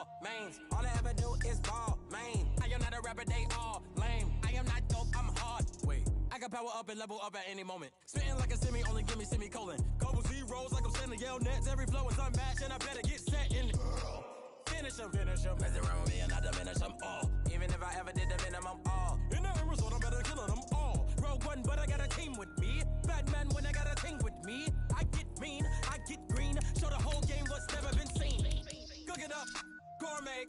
all mains. All I ever do is ball, man. I am not a rapper, they all lame. I am not dope, I'm hard. Wait, I got power up and level up at any moment. Spitting like a semi, only give me semicolon. Couple zeros like I'm sending yell nets. Every flow is unmatched, and I better get set in. Finish them. Mess around with me and I diminish them all. Even if I ever did the minimum, all. In the end result, I'm better killing them all. Rogue one, but I got a team with me. Batman when I got a team with me. I get mean, I get green. Show the whole game what's never been seen. Cook it up, gourmet.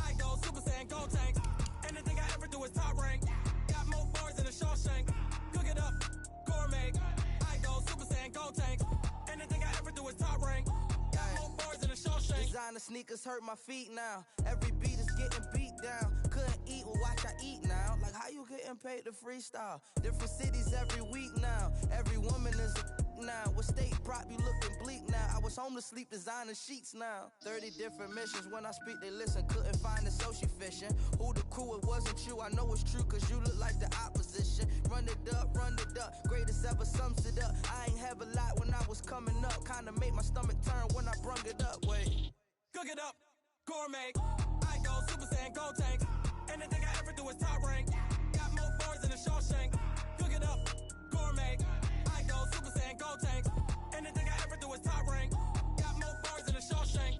I go Super Saiyan, Gold Tank. Anything I ever do is top rank. Got more bars than a Shawshank. Cook it up, gourmet. I go Super Saiyan, Gold Tank. Anything I ever do is top rank. Got more bars than a Shawshank. Designer sneakers hurt my feet now. Every beat is getting beat down. Couldn't eat, well watch I eat now. Like how you getting paid to freestyle? Different cities every week now. Every woman is a now. What state prop you looking bleak now? I was homeless, sleep designer sheets now. 30 different missions. When I speak they listen. Couldn't find the social fishing. Who the crew? It wasn't you. I know it's true cause you look like the opposition. Run it up. Greatest ever sums it up. I ain't have a lot when I was coming up. Kinda made my stomach turn when I brung it up. Wait. Cook it up, gourmet. I go Super Saiyan, Gold Tank. Anything I ever do is top rank. Got more bars than a Shawshank. Cook it up, gourmet. I go Super Saiyan, Gold Tank. Anything I ever do is top rank. Got more bars than a Shawshank.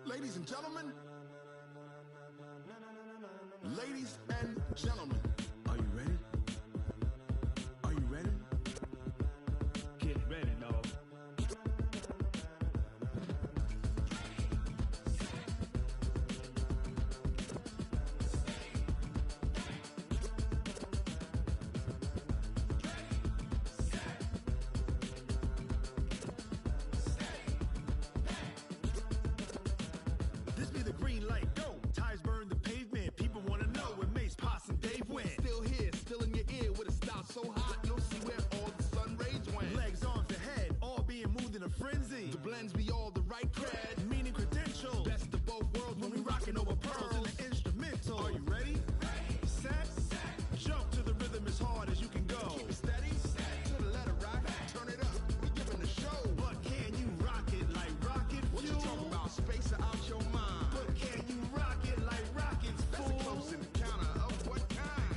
Ladies and gentlemen. Ladies and gentlemen, are you ready? Are you ready? Get ready, dog. This be the green light, go. Tires burn the pavement. People wanna know when Mace, Pops, and Dave went. Still here, still in your ear with a style so hot, you'll see where all the sun rays went. Legs, arms, the head, all being moved in a frenzy. The blends be all the right cred, meaning credentials. Best of both worlds when we rockin' over pearls in the instrumental. Are you ready? Set, jump to the rhythm as hard as you can go. Keep it steady, to the letter right, turn it up, we giving the show. But can you rock it like rocket fuel? What you talking about, space out your mind? But can you rock it like rockets, fool? That's a close encounter of what kind?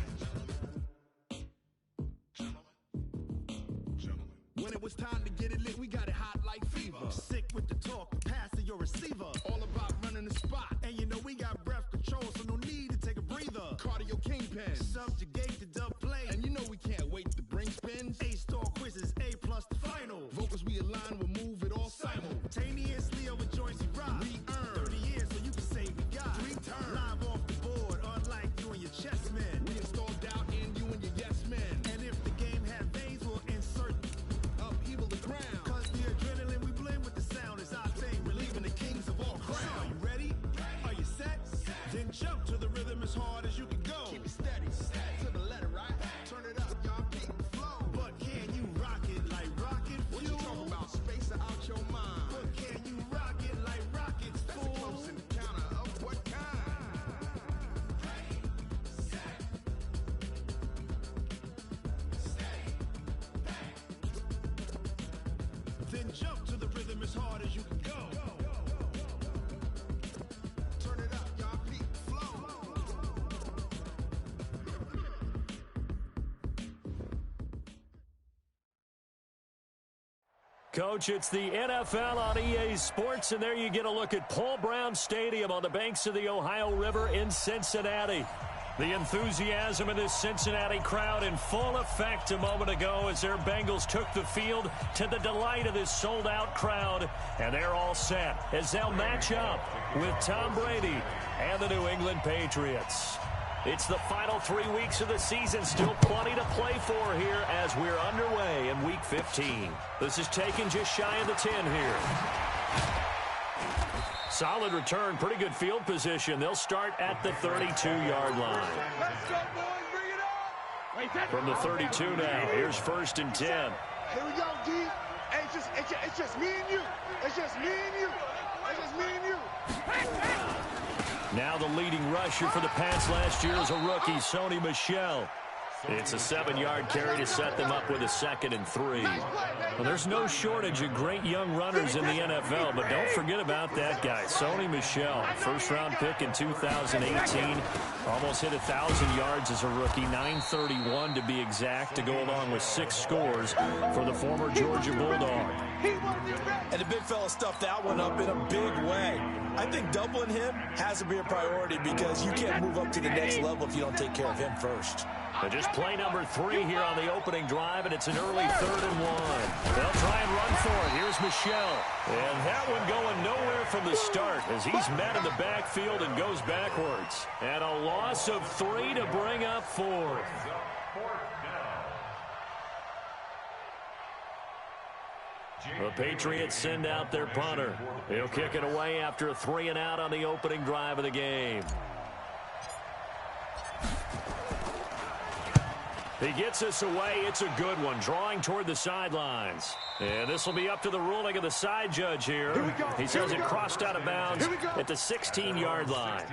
Gentlemen. When it was time to get it lit, we got it hot like fever. Sick with the talk, pass to your receiver. All about running the spot, and you know we got breath control, so no need to take a breather. Cardio kingpin, subjugate the dub play, and you know we can't wait to bring spins. A-star quizzes, A+ the final. Vocals we align, we'll move it all simultaneously over joints we rock. We earn 30 years, so you can say we got 3 turns. Live off the board, unlike you and your chess men. We install doubt in you and your yes men. And if the game had veins, we'll insert upheaval the crown. Cause the adrenaline we blend with the sound is our thing, relieving the kings of all crowns. Are you ready? Are you set? Then jump to the rhythm as hard as you can go. Keep it steady, to the letter right. Turn it up, y'all keep the flow. But can you rock it like rocket fuel? What you talking about, space out your mind? But can you rock it like rockets, fool? That's a close encounter of what kind? Then jump to the rhythm as hard as you can go. Turn it up, y'all keep the flow. Coach, it's the NFL on EA Sports, and there you get a look at Paul Brown Stadium on the banks of the Ohio River in Cincinnati. The enthusiasm in this Cincinnati crowd in full effect a moment ago as their Bengals took the field to the delight of this sold-out crowd. And they're all set as they'll match up with Tom Brady and the New England Patriots. It's the final 3 weeks of the season. Still plenty to play for here as we're underway in Week 15. This is taken just shy of the 10 here. Solid return, pretty good field position. They'll start at the 32-yard line. Let's go, boys. Bring it up. From the 32 now, here's 1st and 10. Here we go, D. Hey, it's just me and you. It's just me and you. It's just me and you. Now the leading rusher for the Pats last year is a rookie, Sony Michel. It's a 7-yard carry to set them up with a 2nd and 3. Well, there's no shortage of great young runners in the NFL, but don't forget about that guy, Sony Michel. First-round pick in 2018. Almost hit 1,000 yards as a rookie, 931 to be exact, to go along with 6 scores for the former Georgia Bulldog. And the big fella stuffed that one up in a big way. I think doubling him has to be a priority because you can't move up to the next level if you don't take care of him first. But just play number 3 here on the opening drive, and it's an early 3rd and 1. They'll try and run for it. Here's Michel. And that one going nowhere from the start as he's met in the backfield and goes backwards. And a loss of 3 to bring up 4th. The Patriots send out their punter. He'll kick it away after a 3 and out on the opening drive of the game. He gets us away. It's a good one, drawing toward the sidelines. And this will be up to the ruling of the side judge here. He says it crossed out of bounds at the 16-yard line.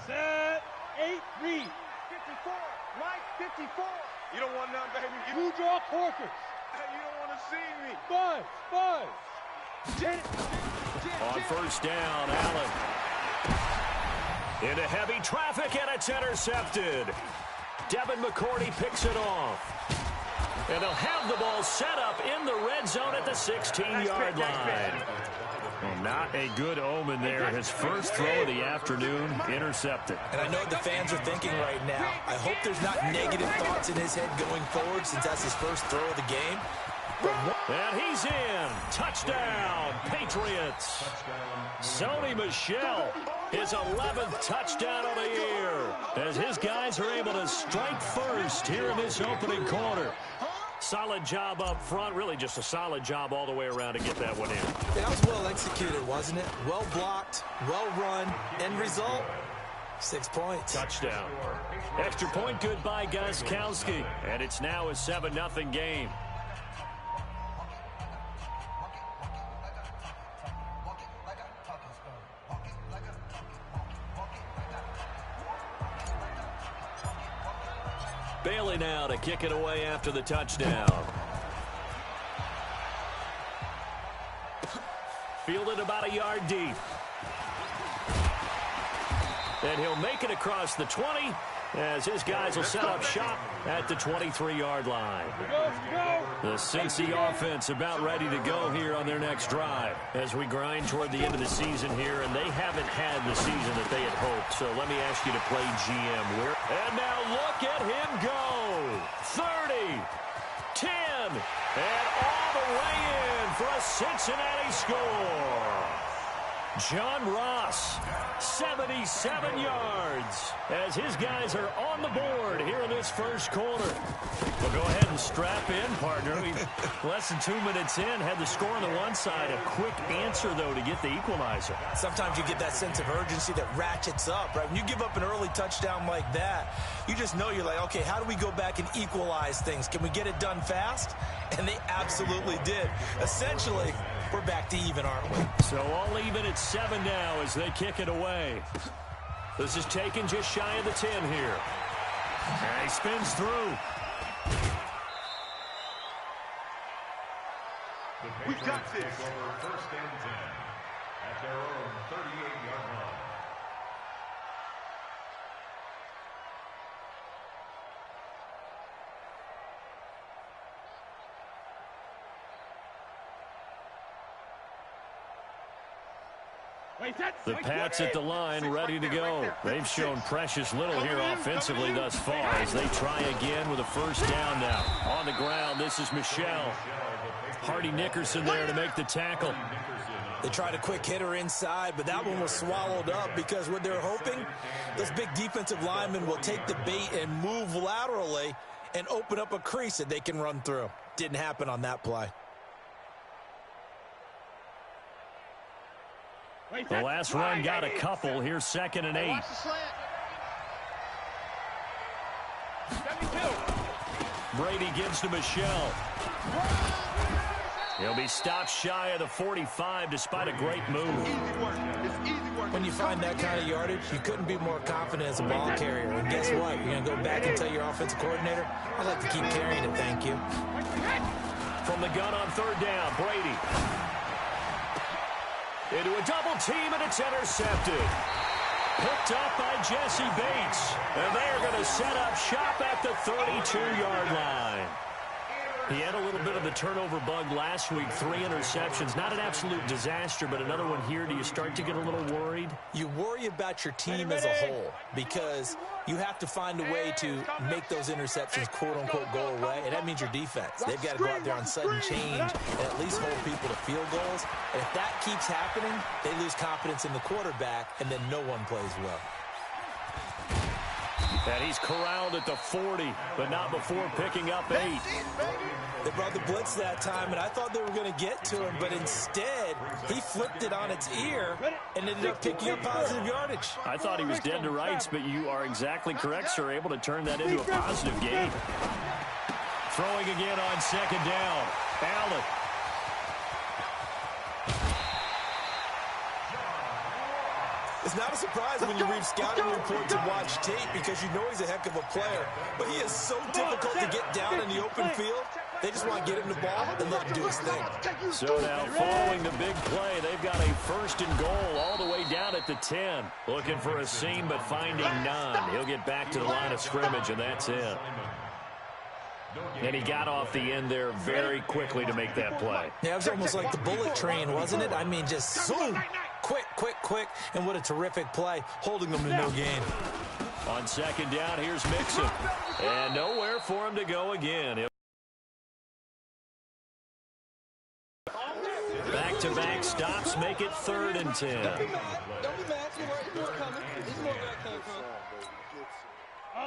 Set, 8, read. 54, right, 54. You don't want none, baby. You draw quarters. You don't want to see me. Buzz. On first down, Allen. Into heavy traffic, and it's intercepted. Devin McCourty picks it off. And they'll have the ball set up in the red zone at the 16-yard line. Well, not a good omen there. His first throw of the afternoon intercepted. And I know what the fans are thinking right now. I hope there's not negative thoughts in his head going forward since that's his first throw of the game. And he's in. Touchdown, Patriots. Sony Michel, his 11th touchdown of the year, as his guys are able to strike first here in this opening quarter. Solid job up front, really just a solid job all the way around to get that one in. That was well executed, wasn't it? Well blocked, well run. End result, 6 points. Touchdown. Extra point good by Gostkowski, and it's now a 7-0 game. Bailey now to kick it away after the touchdown. Fielded about a yard deep. And he'll make it across the 20 as his guys will set up shop at the 23-yard line. The Cincy offense about ready to go here on their next drive as we grind toward the end of the season here, and they haven't had the season that they had hoped. So let me ask you to play GM. And now look at him go. 30, 10, and all the way in for a Cincinnati score. John Ross, 77 yards, as his guys are on the board here in this first quarter. Well, go ahead and strap in, partner. Less than 2 minutes in, had the score on the one side. A quick answer, though, to get the equalizer. Sometimes you get that sense of urgency that ratchets up, right? When you give up an early touchdown like that, you just know you're like, okay, how do we go back and equalize things? Can we get it done fast? And they absolutely did. Essentially, we're back to even, aren't we? So all even at 7 now as they kick it away. This is taken just shy of the 10 here. And he spins through. We've got this. First and 10 at their own 38-yard line. The Pats at the line, ready to go. They've shown precious little here offensively thus far as they try again with a first down now. On the ground, this is Michel. Hardy Nickerson there to make the tackle. They tried a quick hitter inside, but that one was swallowed up because what they're hoping, those big defensive linemen will take the bait and move laterally and open up a crease that they can run through. Didn't happen on that play. The last run got a couple. Here's 2nd and 8. Brady gives to Michel. He'll be stopped shy of the 45 despite a great move. When you find that kind of yardage, you couldn't be more confident as a ball carrier. And guess what? You're going to go back and tell your offensive coordinator, I'd like to keep carrying it, thank you. From the gun on third down, Brady. Into a double team, and it's intercepted. Picked up by Jesse Bates. And they're going to set up shop at the 32-yard line. He had a little bit of the turnover bug last week, 3 interceptions. Not an absolute disaster, but another one here. Do you start to get a little worried? You worry about your team as a whole because you have to find a way to make those interceptions, quote-unquote, go away, and that means your defense. They've got to go out there on sudden change and at least hold people to field goals. And if that keeps happening, they lose confidence in the quarterback, and then no one plays well. And he's corralled at the 40, but not before picking up 8. They brought the blitz that time, and I thought they were going to get to him, but instead, he flipped it on its ear and ended up picking up positive yardage. I thought he was dead to rights, but you are exactly correct, sir. Able to turn that into a positive gain. Throwing again on second down. Allen. It's not a surprise when you read scouting reports and watch tape because you know he's a heck of a player. But he is so difficult to get down in the open field. They just want to get him the ball and let him do his thing. So now following the big play, they've got a 1st and goal all the way down at the 10. Looking for a seam but finding none. He'll get back to the line of scrimmage, and that's it. And he got off the end there very quickly to make that play. Yeah, it was almost like the bullet train, wasn't it? I mean, just zoom. Quick, quick, quick. And what a terrific play, holding them to no gain. On second down, here's Mixon. And nowhere for him to go again. Back-to-back stops make it 3rd and 10.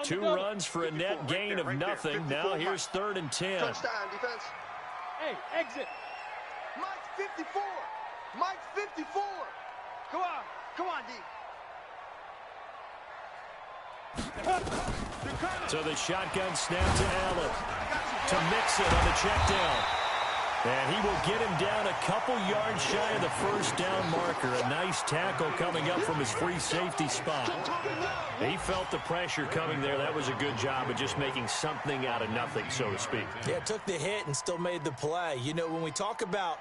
2 runs for a net gain of nothing. Now here's 3rd and 10. Touchdown, defense. Hey, exit. Mike 54. Mike 54. Come on. Come on, D. So the shotgun snap to Allen. To Mixon on the check down. And he will get him down a couple yards shy of the 1st down marker. A nice tackle coming up from his free safety spot. He felt the pressure coming there. That was a good job of just making something out of nothing, so to speak. Yeah, took the hit and still made the play. You know, when we talk about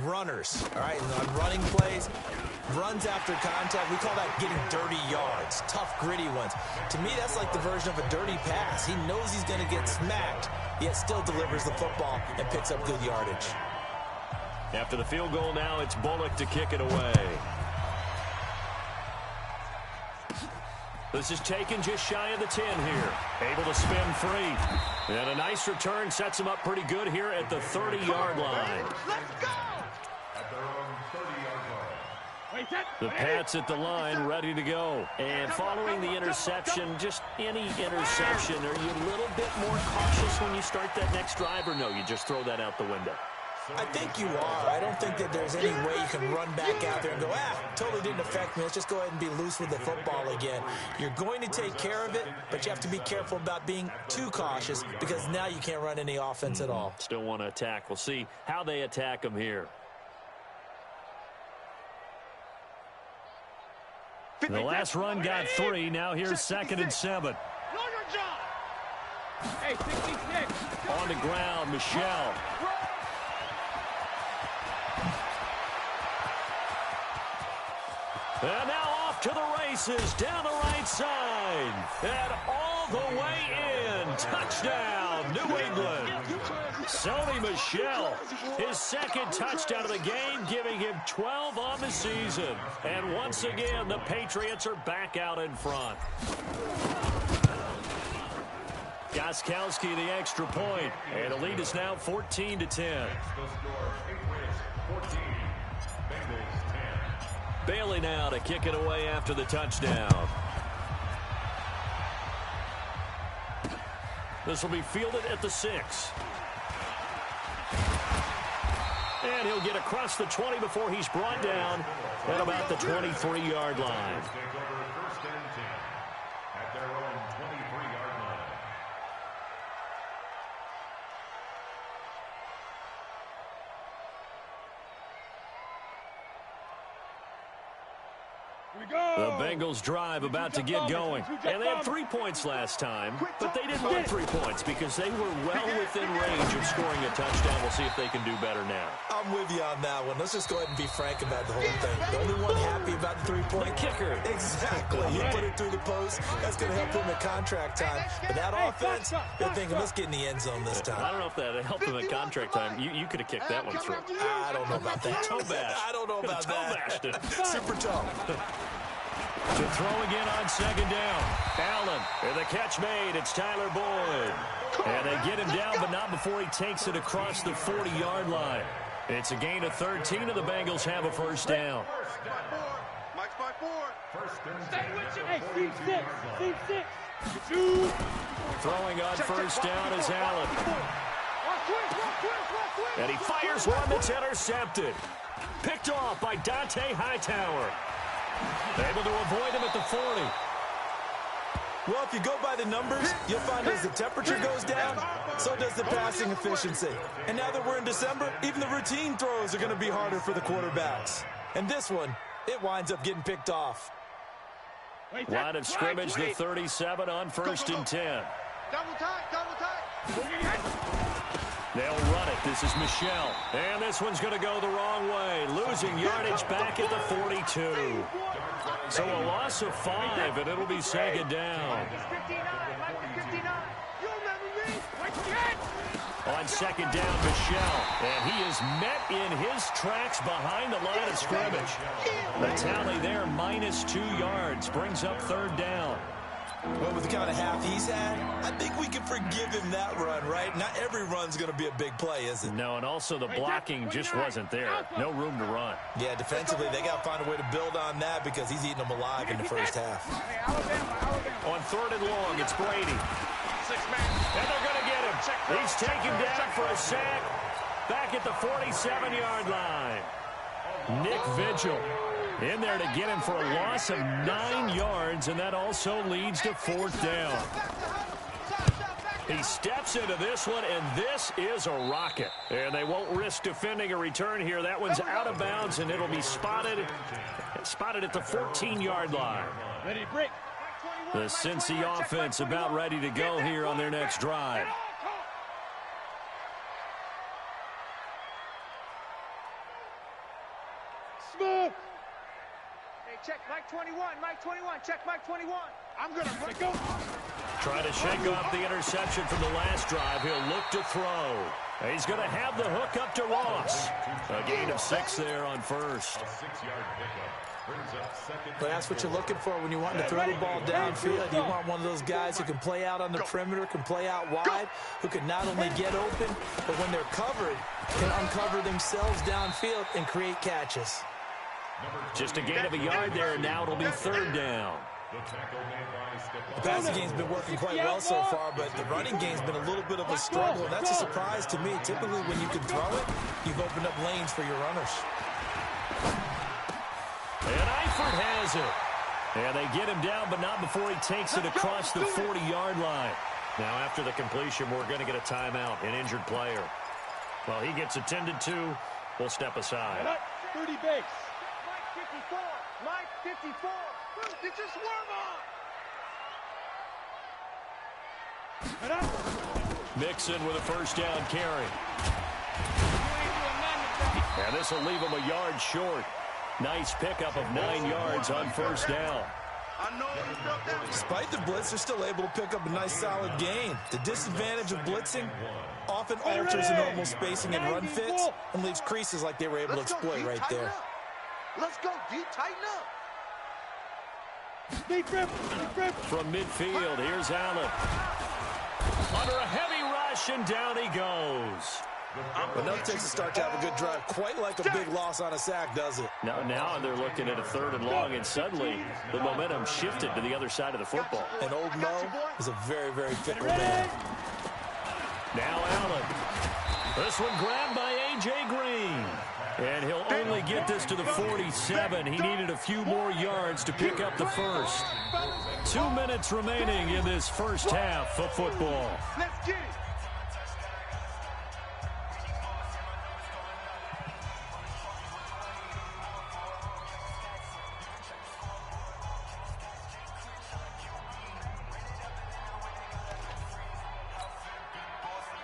runners, all right, and on running plays, runs after contact, we call that getting dirty yards, tough, gritty ones. To me, that's like the version of a dirty pass. He knows he's going to get smacked, yet still delivers the football and picks up good yardage. After the field goal now, it's Bullock to kick it away. This is taken just shy of the 10 here. Able to spin free. And a nice return sets him up pretty good here at the 30-yard line. Let's go! The Pats at the line, ready to go. And following the interception, just any interception, are you a little bit more cautious when you start that next drive, or no, you just throw that out the window? I think you are. I don't think that there's any way you can run back out there and go, totally didn't affect me. Let's just go ahead and be loose with the football again. You're going to take care of it, but you have to be careful about being too cautious because now you can't run any offense at all. Still want to attack. We'll see how they attack him here. The last run got 3. Now here's 2nd and 7. Hey, 66. On the ground, Michelle. And now off to the races, down the right side. And all the way in. Touchdown, New England. Sony Michel, his 2nd touchdown of the game, giving him 12 on the season. And once again, the Patriots are back out in front. Gostkowski the extra point, and the lead is now 14-10. Bailey now to kick it away after the touchdown. This will be fielded at the 6. And he'll get across the 20 before he's brought down at about the 23-yard line. The Bengals drive about to get going. And they had 3 points last time, but they didn't want 3 points because they were well within range of scoring a touchdown. We'll see if they can do better now. I'm with you on that one. Let's just go ahead and be frank about the whole thing. The only one happy about the 3-point kicker. Exactly. You put it through the post. That's going to help him at contract time. But that offense, they're thinking, let's get in the end zone this time. I don't know if that helped him at contract time. You could have kicked that one through. I don't know about that. I don't know about that. Super tough. To throw again on second down. Allen, and the catch made. It's Tyler Boyd. And they get him down, but not before he takes it across the 40-yard line. It's a gain of 13, and the Bengals have a first down. Mike's by 4. Stay with you. Hey, Steve 6. Throwing on first down is Allen. And he fires one that's intercepted. Picked off by Dante Hightower. Able to avoid him at the 40. Well, if you go by the numbers, you'll find as the temperature goes down, so does the passing efficiency. And now that we're in December, even the routine throws are going to be harder for the quarterbacks. And this one, it winds up getting picked off. Line of scrimmage, the 37 on 1st and 10. Double tight. They'll run it. This is Michelle. And this one's going to go the wrong way. Losing yardage back at the 42. So a loss of 5, and it'll be second down. On second down, Michelle. And he is met in his tracks behind the line of scrimmage. The tally there, -2 yards. Brings up 3rd down. Well, with the kind of half he's had, I think we can forgive him that run, right? Not every run's going to be a big play, is it? No, and also the blocking just wasn't there. No room to run. Yeah, defensively, they got to find a way to build on that because he's eating them alive in the first half. On 3rd and long, it's Brady. And they're going to get him. He's taken down for a sack back at the 47-yard line. Nick Vigil in there to get him for a loss of 9 yards, and that also leads to 4th down. He steps into this one, and this is a rocket. And they won't risk defending a return here. That one's out of bounds, and it'll be spotted at the 14-yard line. The Cincy offense about ready to go here on their next drive. Smooth. Check Mike 21, Mike 21, check Mike 21. I'm going to go. Trying to shake off the interception from the last drive. He'll look to throw. He's going to have the hook up to Ross. A gain of 6 there on 1st. But that's what you're looking for when you want to throw the ball downfield. You want one of those guys who can play out on the perimeter, can play out wide, who can not only get open, but when they're covered, can uncover themselves downfield and create catches. Just a gain of a yard there, and now it'll be 3rd down. The passing game's been working quite well so far, but the running game's been a little bit of a struggle, and that's a surprise to me. Typically, when you can throw it, you've opened up lanes for your runners. And Eifert has it. And they get him down, but not before he takes it across the 40-yard line. Now, after the completion, we're going to get a timeout, an injured player. While he gets attended to, we'll step aside. 30 base. Mike 54. Get your swerve on. Mixon with a first down carry. And this will leave him a yard short. Nice pickup of 9 yards on first down. Despite the blitz, they're still able to pick up a nice solid gain. The disadvantage of blitzing often alters the normal spacing and run fits and leaves creases like they were able to exploit right there. Let's go, D. Tighten up. From midfield, here's Allen. Under a heavy rush, and down he goes. Enough takes to start to have a good drive. Quite like a big loss on a sack, does it? Now they're looking at a 3rd and long, and suddenly the momentum shifted to the other side of the football. And old Mo is a very, very fickle man. Now Allen. This one grabbed by A.J. Green. And he'll only get this to the 47. He needed a few more yards to pick up the first. 2 minutes remaining in this first half of football. Let's get it.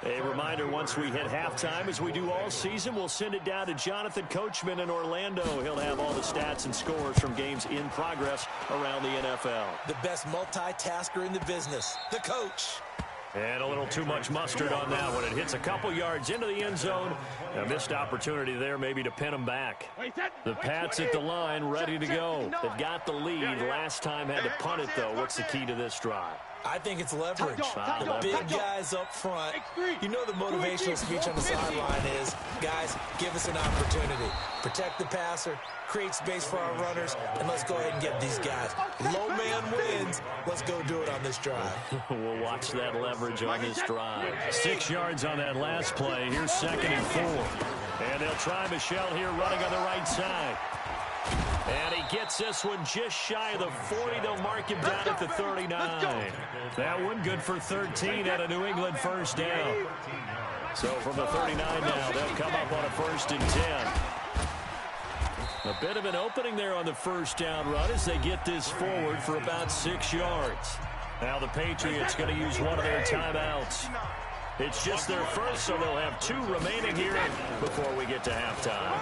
A reminder, once we hit halftime, as we do all season, we'll send it down to Jonathan Coachman in Orlando. He'll have all the stats and scores from games in progress around the NFL. The best multitasker in the business, the coach. And a little too much mustard on that one. It hits a couple yards into the end zone. A missed opportunity there maybe to pin them back. The Pats at the line ready to go. They've got the lead. Last time had to punt it, though. What's the key to this drive? I think it's leverage. The big guys up front. You know the motivational speech on the sideline is, guys, give us an opportunity. Protect the passer, create space for our runners, and let's go ahead and get these guys. Low man wins. Let's go do it on this drive. We'll watch that leverage on this drive. 6 yards on that last play. Here's 2nd and 4. And they'll try Michel here running on the right side. And he gets this one just shy of the 40. They'll mark him down at the 39. That one good for 13 at a New England first down. So from the 39 now, they'll come up on a 1st and 10. A bit of an opening there on the first down run as they get this forward for about 6 yards. Now the Patriots going to use one of their timeouts. It's just their first, so they'll have 2 remaining here before we get to halftime.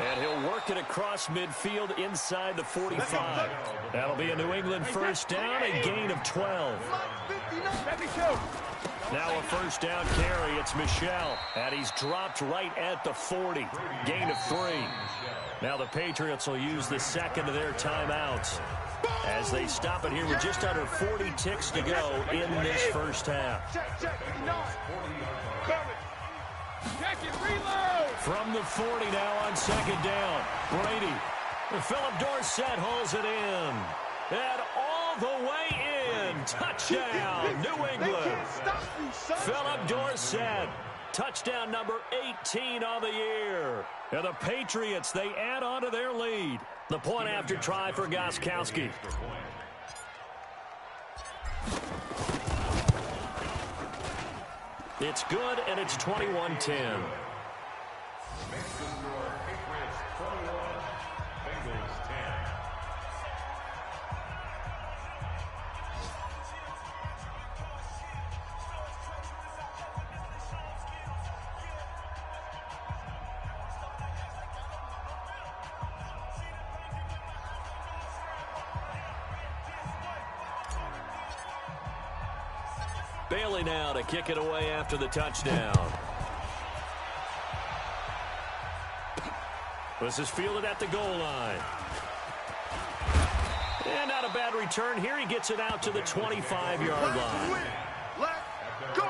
And he'll work it across midfield inside the 45. That'll be a New England first down, a gain of 12. Now a first down carry. It's Michel. And he's dropped right at the 40. Gain of 3. Now the Patriots will use the second of their timeouts as they stop it here with just under 40 ticks to go in this first half. From the 40 now on 2nd down. Brady. Philip Dorsett holds it in. And all the way in. Touchdown, New England. Philip Dorsett. Touchdown number 18 on the year. And the Patriots, they add on to their lead. The point after try for Gostkowski. It's good, and it's 21-10. Bailey now to kick it away after the touchdown. This is fielded at the goal line. And not a bad return here. He gets it out to the 25-yard line. Let's go.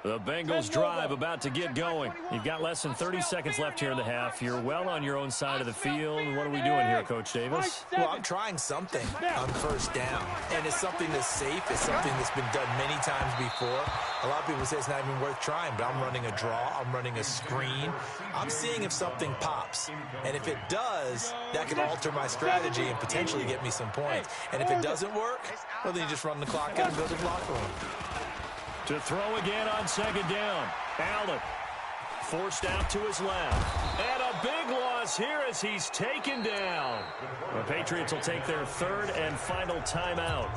The Bengals drive about to get going. You've got less than 30 seconds left here in the half. You're well on your own side of the field. What are we doing here, Coach Davis? Well, I'm trying something on first down. And it's something that's safe. It's something that's been done many times before. A lot of people say it's not even worth trying, but I'm running a draw. I'm running a screen. I'm seeing if something pops. And if it does, that can alter my strategy and potentially get me some points. And if it doesn't work, well, then you just run the clock out and go to the locker room. To throw again on 2nd down. Allen forced out to his left. And a big loss here as he's taken down. The Patriots will take their 3rd and final timeout,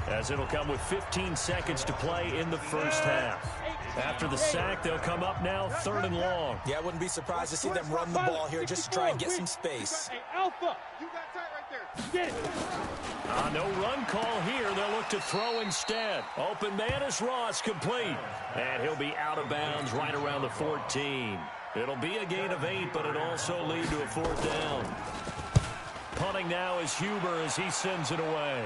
as it'll come with 15 seconds to play in the first half. After the sack, they'll come up now 3rd and long. Yeah, I wouldn't be surprised to see them run the ball here just to try and get some space. Alpha, you got tight right there. Get it. No run call here. They'll look to throw instead. Open man is Ross, complete. And he'll be out of bounds right around the 14. It'll be a gain of 8, but it'll also lead to a 4th down. Punting now is Huber as he sends it away.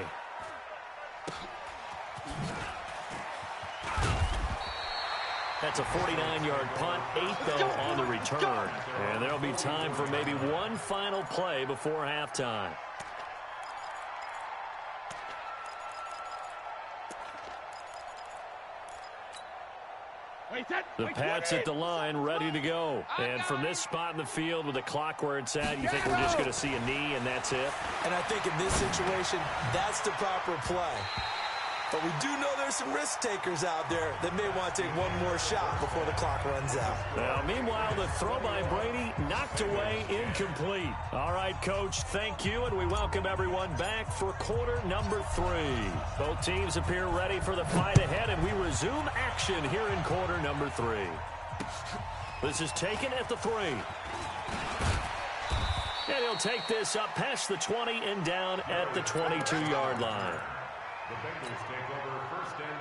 That's a 49-yard punt, 8 though on the return. And there'll be time for maybe one final play before halftime. The Pats at the line, ready to go. And from this spot in the field with the clock where it's at, you think we're just going to see a knee and that's it? And I think in this situation, that's the proper play. But we do know there's some risk takers out there that may want to take one more shot before the clock runs out. Now, meanwhile, the throw by Brady knocked away, incomplete. All right, Coach, thank you, and we welcome everyone back for quarter number 3. Both teams appear ready for the fight ahead, and we resume action here in quarter number 3. This is taken at the 3. And he'll take this up past the 20 and down at the 22-yard line. The Bengals take over first and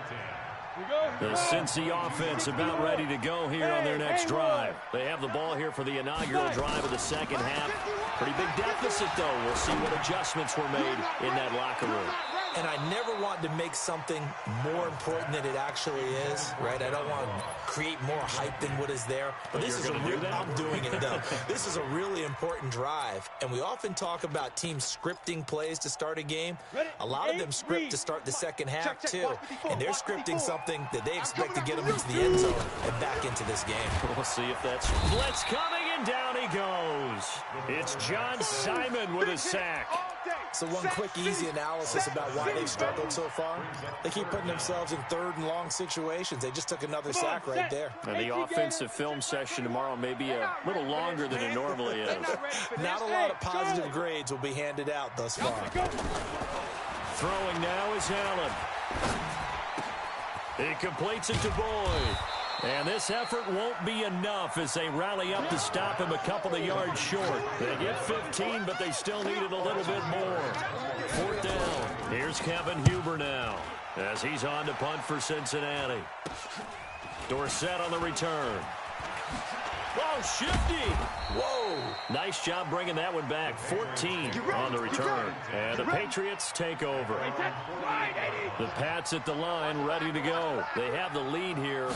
10. The Cincy offense about ready to go here on their next drive. They have the ball here for the inaugural drive of the second half. Pretty big deficit, though. We'll see what adjustments were made in that locker room. And I never want to make something more important than it actually is, right? I don't want to create more hype than what is there. But this is a real, I'm doing it, though. This is a really important drive. And we often talk about teams scripting plays to start a game. A lot of them script to start the second half, too. And they're scripting something that they expect to get them into the end zone and back into this game. We'll see if that's blitz coming, and down he goes. It's John Simon with a sack. So one quick, easy analysis about why they've struggled so far. They keep putting themselves in third and long situations. They just took another sack right there. And the offensive film session tomorrow may be a little longer than it normally is. Not a lot of positive grades will be handed out thus far. Throwing now is Allen. He completes it to Boyd. And this effort won't be enough as they rally up to stop him a couple of yards short. They get 15, but they still needed a little bit more. 4th down. Here's Kevin Huber now as he's on to punt for Cincinnati. Dorsett on the return. Oh, shifty. Whoa. Nice job bringing that one back. 14 on the return. And the Patriots take over. The Pats at the line, ready to go. They have the lead here.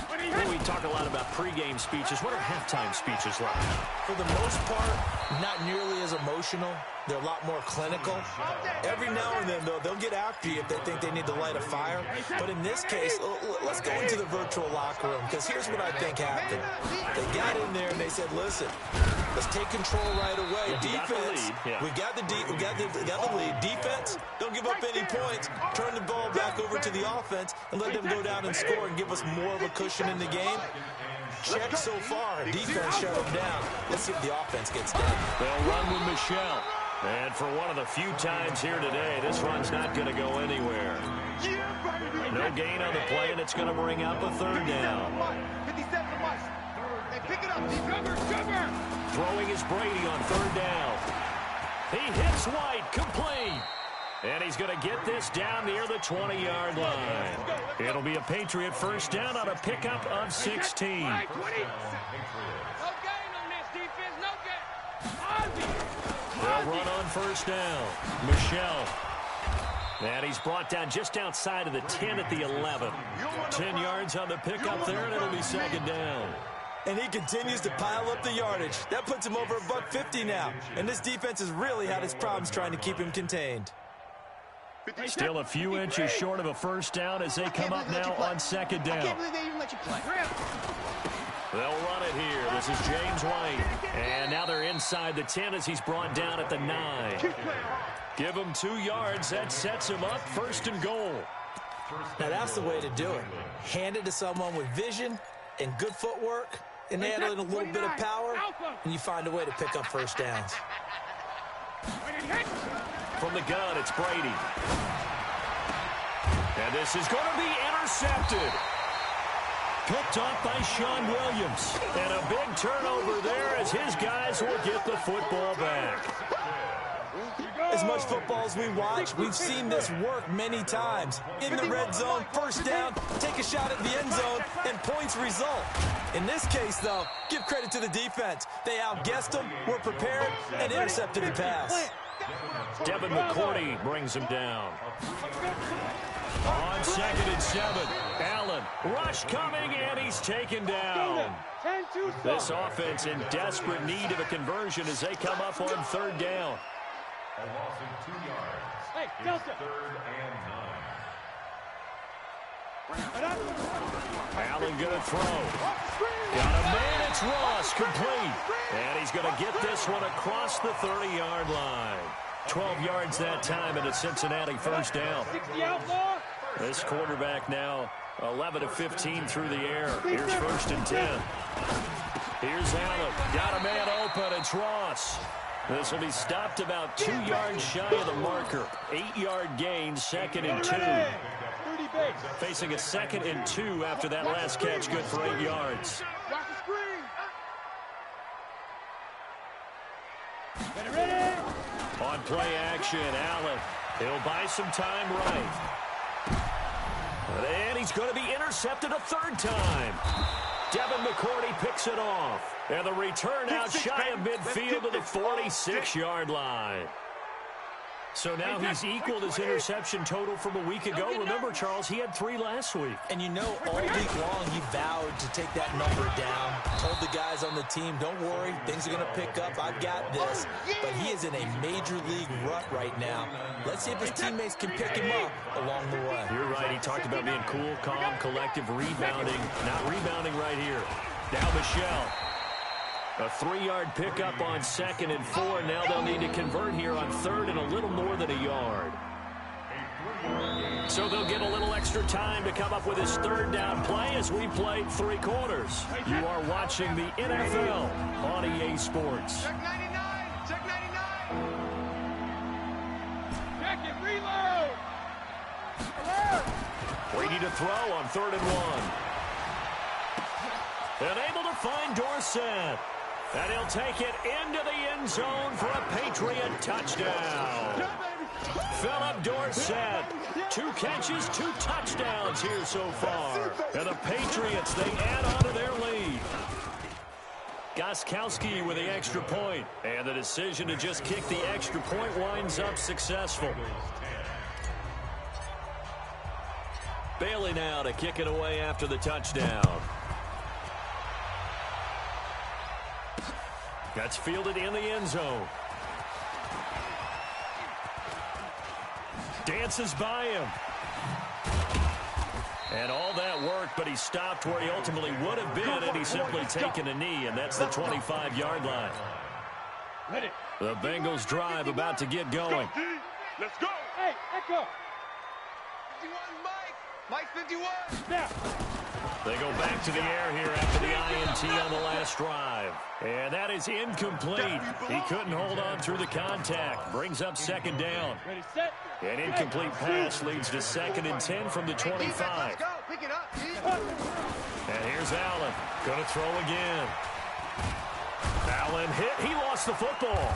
We talk a lot about pregame speeches. What are halftime speeches like? For the most part, not nearly as emotional. They're a lot more clinical. Every now and then, though, they'll get after you if they think they need to light a fire. But in this case, let's go into the virtual locker room, because here's what I think happened. They got in there and they said, listen, let's take control right away. Defense, we got the lead. Defense, don't give up any points. Turn the ball back over to the offense and let them go down and score and give us more of a cushion in the game. Check so far. Defense shut them down. Let's see if the offense gets done. They'll run with Michelle. And for one of the few times here today, this run's not going to go anywhere. No gain on the play, and it's going to bring up a 3rd down. Throwing is Brady on 3rd down. He hits White, complete. And he's going to get this down near the 20-yard line. It'll be a Patriot 1st down on a pickup of 16. They'll run on 1st down. Michelle. And he's brought down just outside of the 10 at the 11. 10 yards on the pickup there, and it'll be 2nd down. And he continues to pile up the yardage. That puts him over $150 now. And this defense has really had its problems trying to keep him contained. Still a few inches short of a 1st down as they come up now on 2nd down. They'll run it here. This is James White. And now they're inside the 10 as he's brought down at the 9. Give him 2 yards. That sets him up 1st and goal. Now that's the way to do it. Hand it to someone with vision and good footwork and add in a little bit of power, and you find a way to pick up 1st downs. From the gun, it's Brady. And this is going to be intercepted. Picked off by Sean Williams. And a big turnover there as his guys will get the football back. As much football as we watch, we've seen this work many times. In the red zone, 1st down, take a shot at the end zone, and points result. In this case, though, give credit to the defense. They outguessed them, were prepared, and intercepted the pass. Devin McCourty brings him down. On 2nd and 7, Allen. Rush coming, and he's taken down. This offense in desperate need of a conversion as they come up on 3rd down. A loss of 2 yards. It's 3rd and 9. Allen going to throw. Got a man, it's Ross, complete. And he's going to get this one across the 30-yard line. 12 yards that time, and a Cincinnati first down. This quarterback now 11 of 15 through the air. Here's 1st and 10. Here's Allen. Got a man open. It's Ross. This will be stopped about 2 yards shy of the marker. 8-yard gain, 2nd and 2. Facing a 2nd and 2 after that last catch, good for 8 yards. On play action, Allen. He'll buy some time right. And he's going to be intercepted a 3rd time. Devin McCourty picks it off. And the return out shy of midfield to the 46-yard line. So now he's equaled his interception total from a week ago. Remember, Charles, he had 3 last week. And you know, all week long, he vowed to take that number down. Told the guys on the team, don't worry, things are going to pick up. I've got this. But he is in a major league rut right now. Let's see if his teammates can pick him up along the way. You're right. He talked about being cool, calm, collective, rebounding. Not rebounding right here. Now Michelle. A 3-yard pickup on 2nd and 4. Now they'll need to convert here on 3rd and a little more than a yard. So they'll get a little extra time to come up with his 3rd down play as we played 3 quarters. You are watching the NFL on EA Sports. Check 99! Check 99! Check it, reload! Alert! Brady to throw on 3rd and 1. And able to find Dorsett. And he'll take it into the end zone for a Patriot touchdown. Philip Dorsett, 2 catches, 2 touchdowns here so far. And the Patriots, they add on to their lead. Gostkowski with the extra point. And the decision to just kick the extra point winds up successful. Bailey now to kick it away after the touchdown. That's fielded in the end zone. Dances by him. And all that work, but he stopped where he ultimately would have been had he simply taken a knee, and that's the 25-yard line. The Bengals drive about to get going. Let's go! Hey, Echo! 51, Mike! Mike 51! Now! They go back to the air here after the INT on the last drive. And that is incomplete. He couldn't hold on through the contact. Brings up 2nd down. An incomplete pass leads to 2nd and 10 from the 25. And here's Allen. Going to throw again. Allen hit. He lost the football.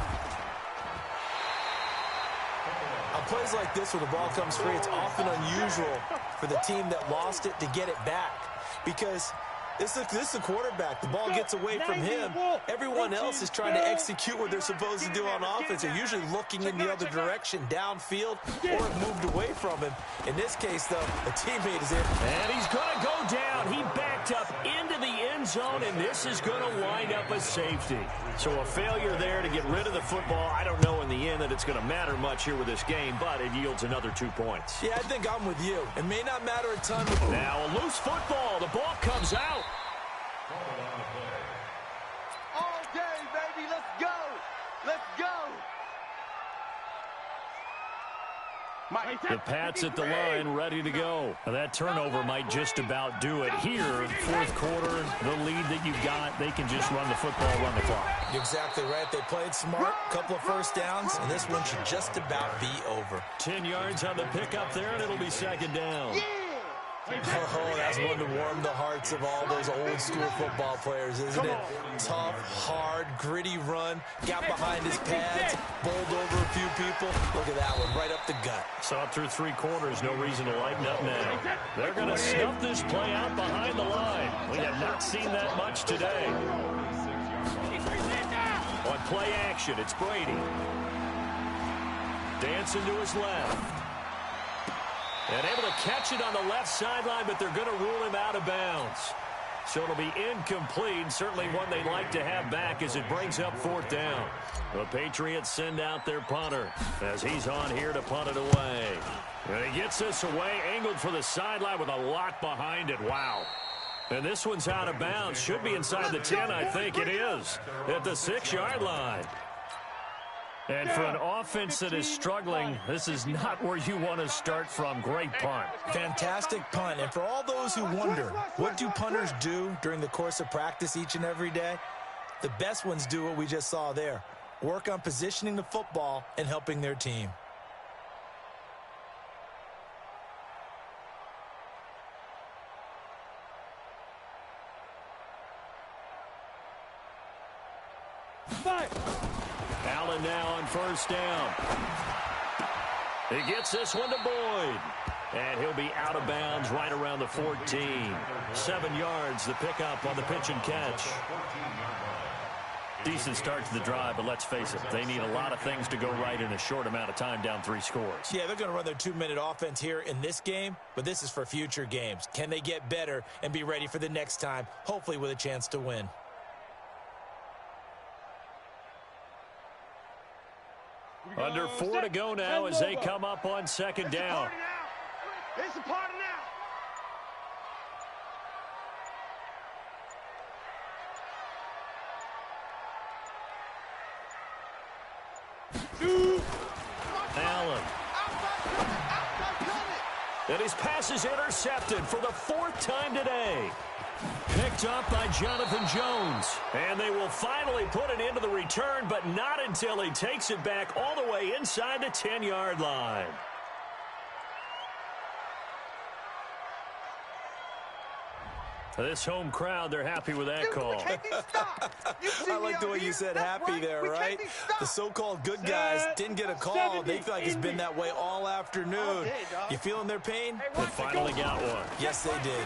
On plays like this where the ball comes free, it's often unusual for the team that lost it to get it back. Because this is the quarterback. The ball gets away from him. Everyone else is trying to execute what they're supposed to do on offense. They're usually looking in the other direction, downfield, or moved away from him. In this case, though, a teammate is in. And he's going to go down. He backed up into the end zone, and this is going to wind up a safety. So a failure there to get rid of the football. I don't know in the end that it's going to matter much here with this game, but it yields another 2 points. Yeah, I think I'm with you. It may not matter a ton. Now a loose football. The ball comes out. All day, baby, let's go! Let's go! The Pats at the line, ready to go. Now that turnover might just about do it. Here, 4th quarter, the lead that you've got, they can just run the football, run the clock. You're exactly right. They played smart, couple of 1st downs, and this one should just about be over. 10 yards on the pickup there, and it'll be 2nd down. Oh, that's one to warm the hearts of all those old school football players, isn't it? Tough, hard, gritty run, got behind his pads, bowled over a few people. Look at that one, right up the gut. Saw through 3 quarters, no reason to lighten up now. They're going to snuff this play out behind the line. We have not seen that much today. On play action, it's Brady. Dancing to his left. And able to catch it on the left sideline, but they're going to rule him out of bounds. So it'll be incomplete, certainly one they'd like to have back as it brings up 4th down. The Patriots send out their punter as he's on here to punt it away. And he gets this away, angled for the sideline with a lot behind it. Wow. And this one's out of bounds. Should be inside the 10, I think it is, at the 6-yard line. And for an offense that is struggling, this is not where you want to start from. Great punt. Fantastic punt. And for all those who wonder, what do punters do during the course of practice each and every day? The best ones do what we just saw there. Work on positioning the football and helping their team. Allen now on 1st down. He gets this one to Boyd. And he'll be out of bounds right around the 14. 7 yards, the pickup on the pitch and catch. Decent start to the drive, but let's face it, they need a lot of things to go right in a short amount of time, down 3 scores. Yeah, they're going to run their 2-minute offense here in this game, but this is for future games. Can they get better and be ready for the next time, hopefully with a chance to win? Under 4 to go now as they come up on 2nd down. It's a party now. Allen. And his pass is intercepted for the 4th time today. Picked up by Jonathan Jones. And they will finally put it into the return, but not until he takes it back all the way inside the 10-yard line. This home crowd, they're happy with that call. I like the way you said happy there, right? The so-called good guys didn't get a call. They feel like it's been that way all afternoon. You feeling their pain? They finally got one. Yes, they did.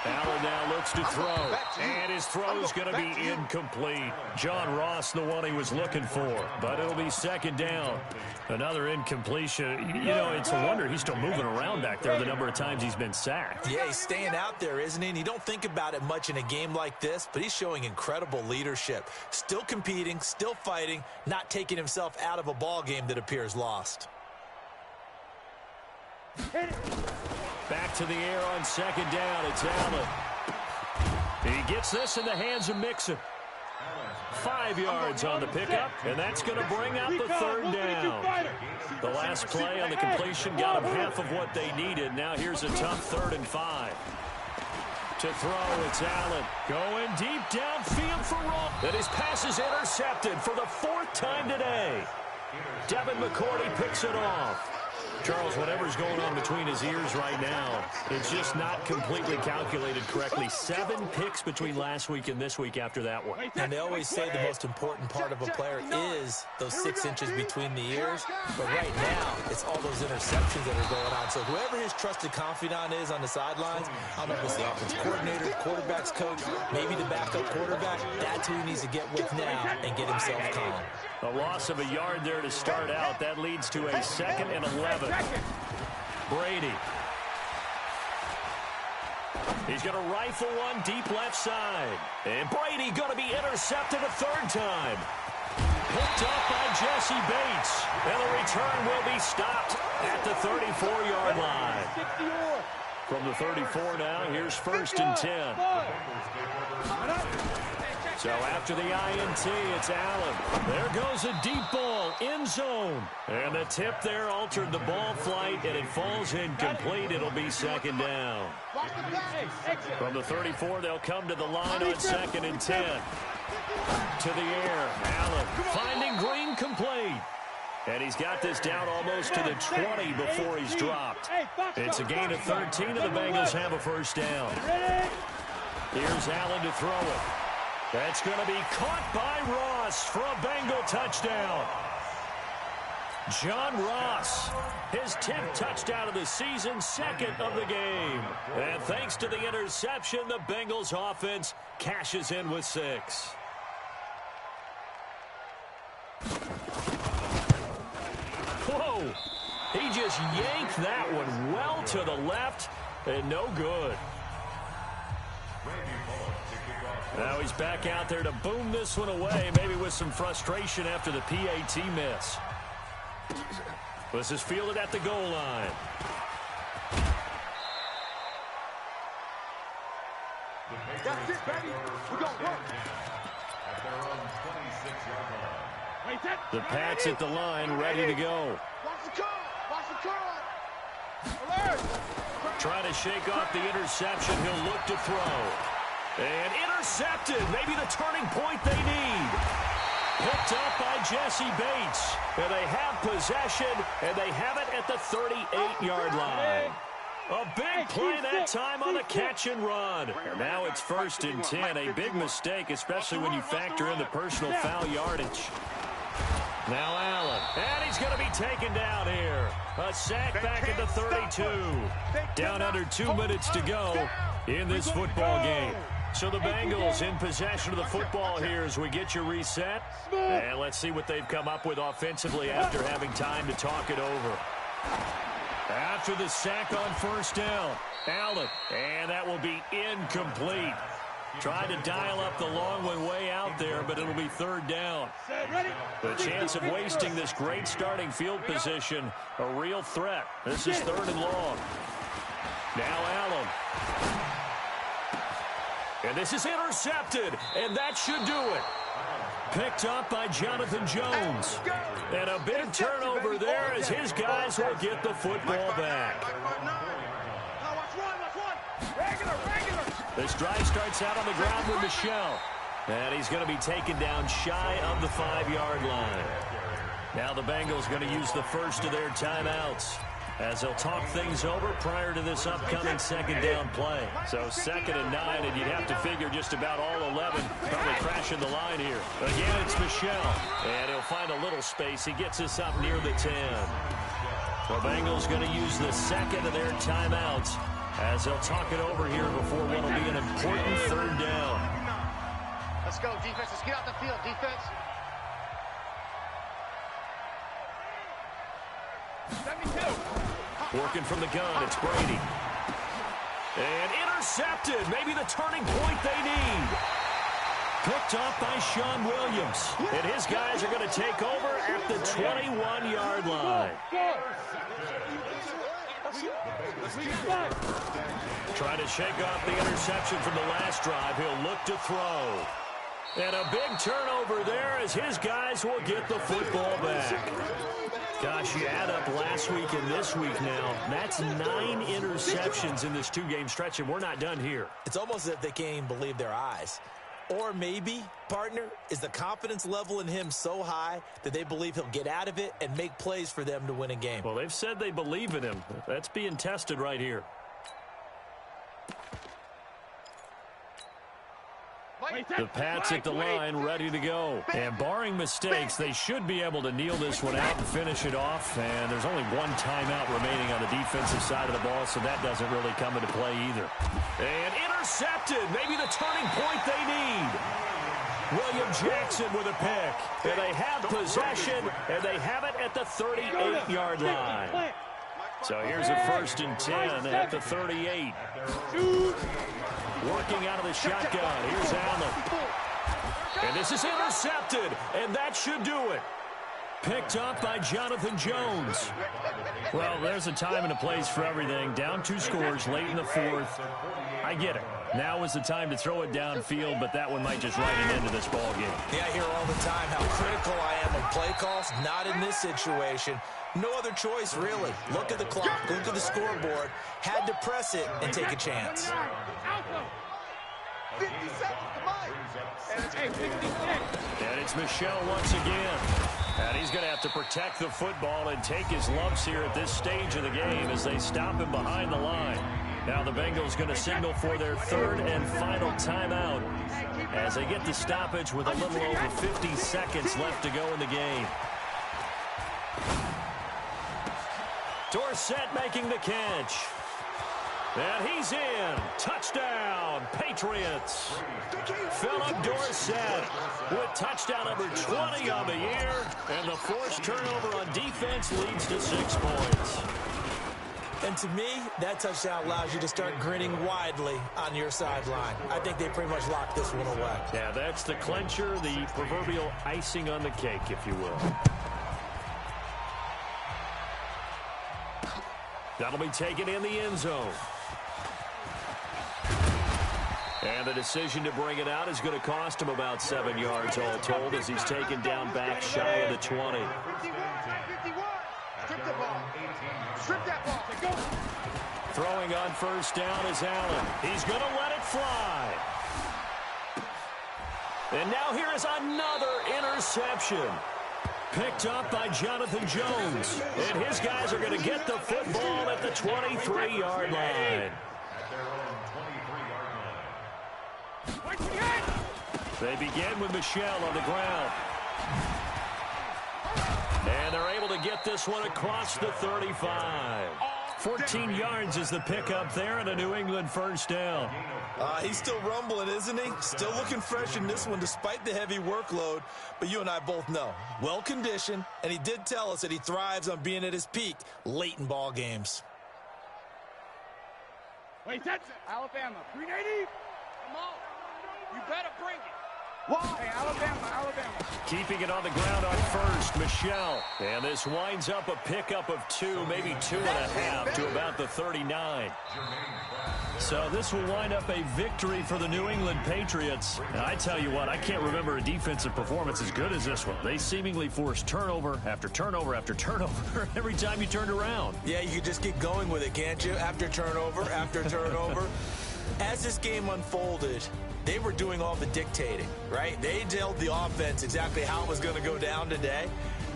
Allen now looks to throw, and his throw is going to be incomplete. John Ross, the one he was looking for, but it'll be 2nd down. Another incompletion. You know, it's a wonder he's still moving around back there the number of times he's been sacked. Yeah, he's staying out there, isn't he? And you don't think about it much in a game like this, but he's showing incredible leadership. Still competing, still fighting, not taking himself out of a ball game that appears lost. Back to the air on 2nd down. It's Allen. He gets this in the hands of Mixon. 5 yards on the pickup, and that's going to bring up the 3rd down. The last play on the completion got them half of what they needed. Now here's a tough 3rd and 5. To throw, it's Allen. Going deep downfield for Roll. And his pass is intercepted for the 4th time today. Devin McCourty picks it off. Charles, whatever's going on between his ears right now, it's just not completely calculated correctly. 7 picks between last week and this week after that one. And they always say the most important part of a player is those 6 inches between the ears. But right now, it's all those interceptions that are going on. So whoever his trusted confidant is on the sidelines, I don't know if it's the offense coordinator, quarterback's coach, maybe the backup quarterback, that's who he needs to get with now and get himself calm. A loss of a yard there to start out. That leads to a 2nd and 11. Brady. He's going to rifle one deep left side. And Brady going to be intercepted a 3rd time. Picked up by Jesse Bates. And the return will be stopped at the 34-yard line. From the 34 now, here's 1st and 10. So after the INT, it's Allen. There goes a deep ball, end zone. And the tip there altered the ball flight, and it falls incomplete. It'll be 2nd down. From the 34, they'll come to the line on 2nd and 10. To the air, Allen finding Green complete. And he's got this down almost to the 20 before he's dropped. It's a gain of 13, and the Bengals have a 1st down. Here's Allen to throw it. That's going to be caught by Ross for a Bengal touchdown. John Ross, his 10th touchdown of the season, 2nd of the game. And thanks to the interception, the Bengals offense cashes in with 6. Whoa! He just yanked that one well to the left, and no good. Now he's back out there to boom this one away, maybe with some frustration after the PAT miss. This is fielded at the goal line. That's it, baby. We're going to work. At their own 26-yard line. The Pats at the line, ready to go. Watch the curl. Watch the curl. Alert. Trying to shake off the interception. He'll look to throw. And intercepted. Maybe the turning point they need. Picked up by Jesse Bates. And they have possession, and they have it at the 38-yard line. A big play that time on the catch and run. And now it's 1st and 10. A big mistake, especially when you factor in the personal foul yardage. Now Allen. And he's going to be taken down here. A sack back at the 32. Down under 2 minutes to go in this football game. So the Bengals in possession of the football here as we get you reset. And let's see what they've come up with offensively after having time to talk it over. After the sack on 1st down, Allen. And that will be incomplete. Tried to dial up the long one way out there, but it'll be 3rd down. The chance of wasting this great starting field position, a real threat. This is 3rd and long. Now Allen. And this is intercepted, and that should do it. Picked up by Jonathan Jones. And a big turnover there as his guys will get the football back. This drive starts out on the ground with Michel. And he's going to be taken down shy of the 5-yard line. Now the Bengals going to use the first of their timeouts as they'll talk things over prior to this upcoming 2nd down play. So 2nd and 9, and you'd have to figure just about all 11 probably crashing the line here. Again, it's Michel, and he'll find a little space. He gets us up near the 10. The Bengals going to use the 2nd of their timeouts as they'll talk it over here before what will be an important 3rd down. Let's go, defense. Let's get out the field, defense. 72. Working from the gun, it's Brady. And intercepted. Maybe the turning point they need. Picked up by Sean Williams. And his guys are going to take over at the 21-yard line. Trying to shake off the interception from the last drive. He'll look to throw. And a big turnover there as his guys will get the football back. Gosh, you add up last week and this week now. That's 9 interceptions in this 2-game stretch, and we're not done here. It's almost as if they can't even believe their eyes. Or maybe, partner, is the confidence level in him so high that they believe he'll get out of it and make plays for them to win a game. Well, they've said they believe in him. That's being tested right here. The Pats at the line, ready to go. And barring mistakes, they should be able to kneel this one out and finish it off. And there's only 1 timeout remaining on the defensive side of the ball, so that doesn't really come into play either. And intercepted. Maybe the turning point they need. William Jackson with a pick. And they have possession, and they have it at the 38-yard line. So here's a 1st and 10 at the 38. Working out of the shotgun. Here's Allen. And this is intercepted, and that should do it. Picked up by Jonathan Jones. Well, there's a time and a place for everything. Down 2 scores late in the 4th. I get it. Now is the time to throw it downfield, but that one might just write an end to this ball game. Yeah, I hear all the time how critical I am of play calls. Not in this situation. No other choice, really. Look at the clock. Look at the scoreboard. Had to press it and take a chance. 50 seconds to Mike. And it's Michel once again. And he's going to have to protect the football and take his lumps here at this stage of the game as they stop him behind the line. Now the Bengals going to signal for their 3rd and final timeout as they get the stoppage with a little over 50 seconds left to go in the game. Dorsett making the catch. And he's in. Touchdown, Patriots. Philip Dorsett with touchdown number 20 on the year. And the forced turnover on defense leads to 6 points. And to me, that touchdown allows you to start grinning widely on your sideline. I think they pretty much locked this one away. Yeah, that's the clincher, the proverbial icing on the cake, if you will. That'll be taken in the end zone. And the decision to bring it out is going to cost him about 7 yards all told as he's taken down back shy of the 20. 51. Strip the ball. Strip that ball. Go. Throwing on first down is Allen. He's going to let it fly. And now here is another interception. Picked up by Jonathan Jones. And his guys are going to get the football at the 23-yard line. They begin with Michelle on the ground. And they're able to get this one across the 35. 14 yards is the pickup there and a New England first down. He's still rumbling, isn't he? Still looking fresh in this one despite the heavy workload. But you and I both know, well-conditioned, and he did tell us that he thrives on being at his peak late in ball games. Wait, that's Alabama. 380. Come on. You better bring it. Hey, Alabama. Keeping it on the ground on first, Michelle. And this winds up a pickup of 2, maybe 2.5 to about the 39. So this will wind up a victory for the New England Patriots. And I tell you what, I can't remember a defensive performance as good as this one. They seemingly forced turnover after turnover after turnover every time you turned around. Yeah, you could just keep going with it, can't you? After turnover, after turnover. As this game unfolded, they were doing all the dictating, right? They told the offense exactly how it was going to go down today.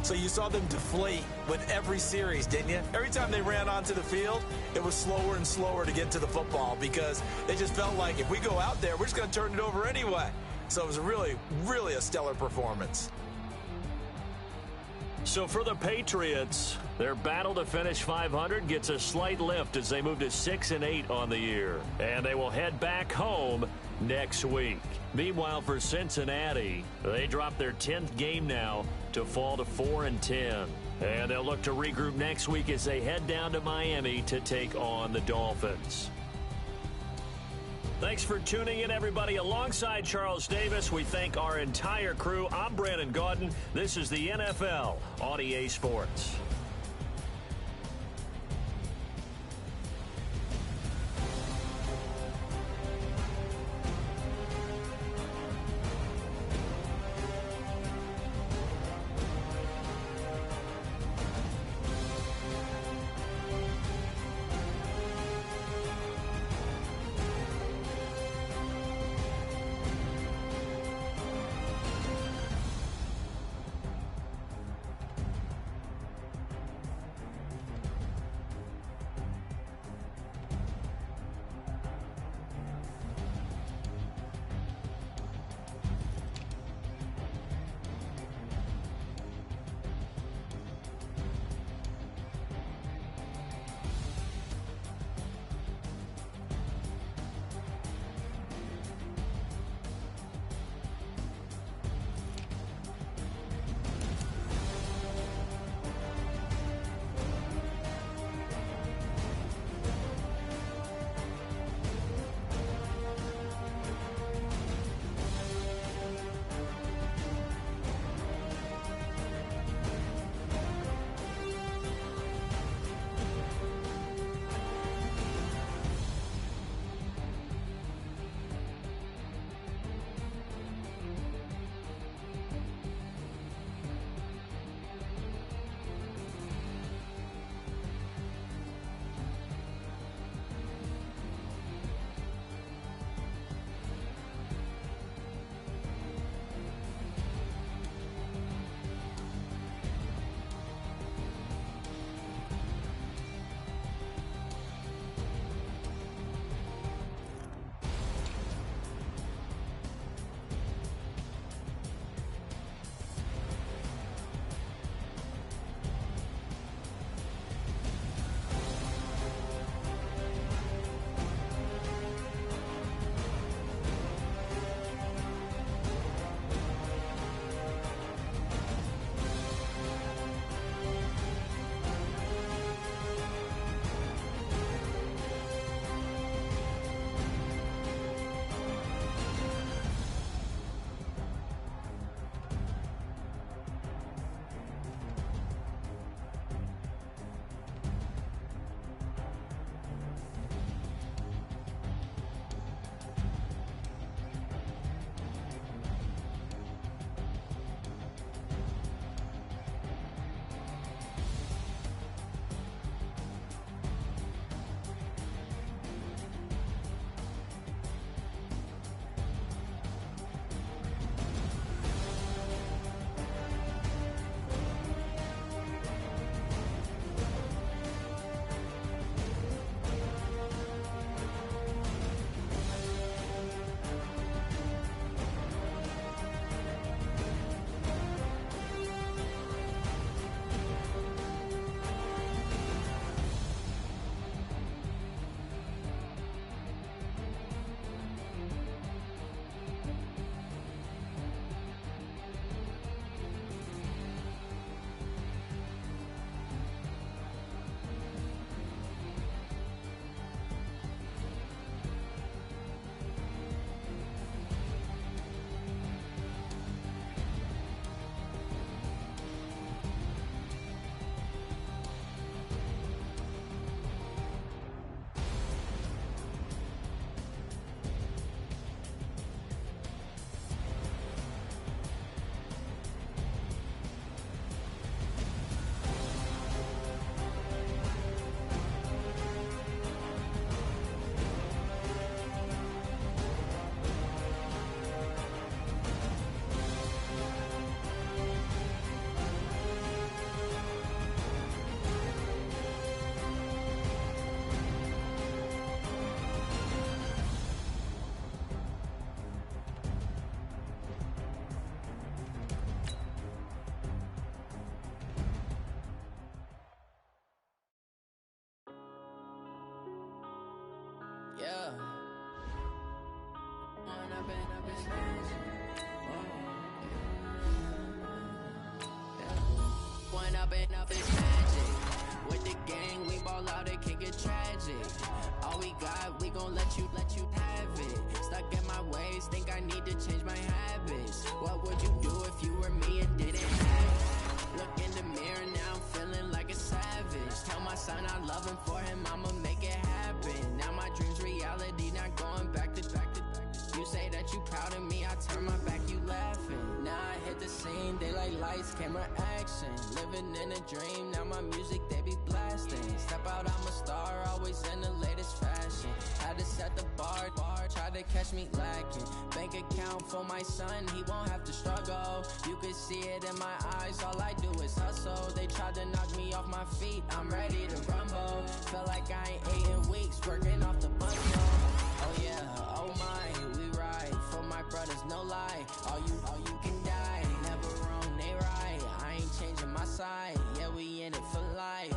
So you saw them deflate with every series, didn't you? Every time they ran onto the field, it was slower and slower to get to the football because they just felt like if we go out there, we're just going to turn it over anyway. So it was really, really a stellar performance. So for the Patriots, their battle to finish 500 gets a slight lift as they move to 6-8 on the year. And they will head back home next week. Meanwhile, for Cincinnati, they drop their 10th game now to fall to 4-10. And they'll look to regroup next week as they head down to Miami to take on the Dolphins. Thanks for tuning in, everybody. Alongside Charles Davis, we thank our entire crew. I'm Brandon Gaudin. This is the NFL on EA Sports. up and up, it's magic. With the gang, we ball out, it can get tragic. All we got, we gon' let you have it. Stuck in my ways, think I need to change my habits. What would you do if you were me and didn't have it? Look in the mirror, now I'm feeling like a savage. Tell my son I love him, for him I'ma make it happen. Now my dream's reality, not going back to. You say that you proud of me, I turn my back, you laughing. Now I hit the scene, daylight lights, camera action. Living in a dream, now my music, they be blasting. Step out, I'm a star, always in the latest fashion. Had to set the bar, try to catch me lacking. Bank account for my son, he won't have to struggle. You can see it in my eyes, all I do is hustle. They tried to knock me off my feet, I'm ready to rumble. Feel like I ain't ate in weeks, working off the bundle. Oh yeah, oh my, we ride for my brothers, no lie. All you can die, never wrong, they right. I ain't changing my side, yeah, we in it for life.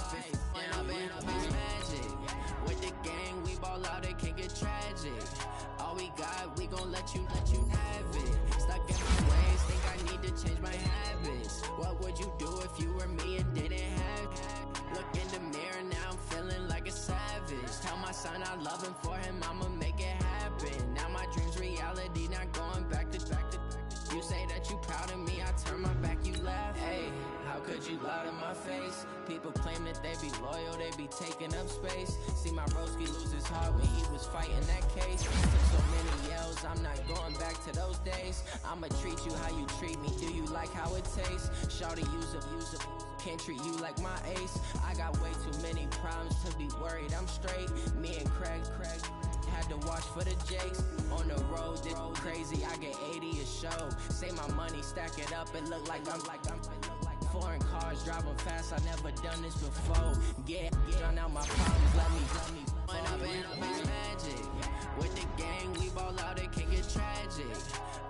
And up it's magic. With the gang, we ball out, it can get tragic. All we got, we gon' let you have it. Stuck in my ways, think I need to change my habits. What would you do if you were me and didn't have it? Look in the mirror, now I'm feeling like a savage. Tell my son I love him, for him I'ma make it happen. Now my dream's reality, not going back to. You say that you proud of me, I turn my back, you laugh. Hey, how could you lie to my face? People claim that they be loyal, they be taking up space. See my broski lose his heart when he was fighting that case. Took so many yells, I'm not going back to those days. I'ma treat you how you treat me, do you like how it tastes? Shawty, use up, can't treat you like my ace. I got way too many problems to be worried, I'm straight. Me and Craig had to watch for the Jakes. On the road, this crazy, I get 80 a show. Say my money, stack it up, it look like I'm foreign cars, driving fast, I never done this before. Drown out my problems, let me up it's magic. With the gang, we ball out, it can get tragic.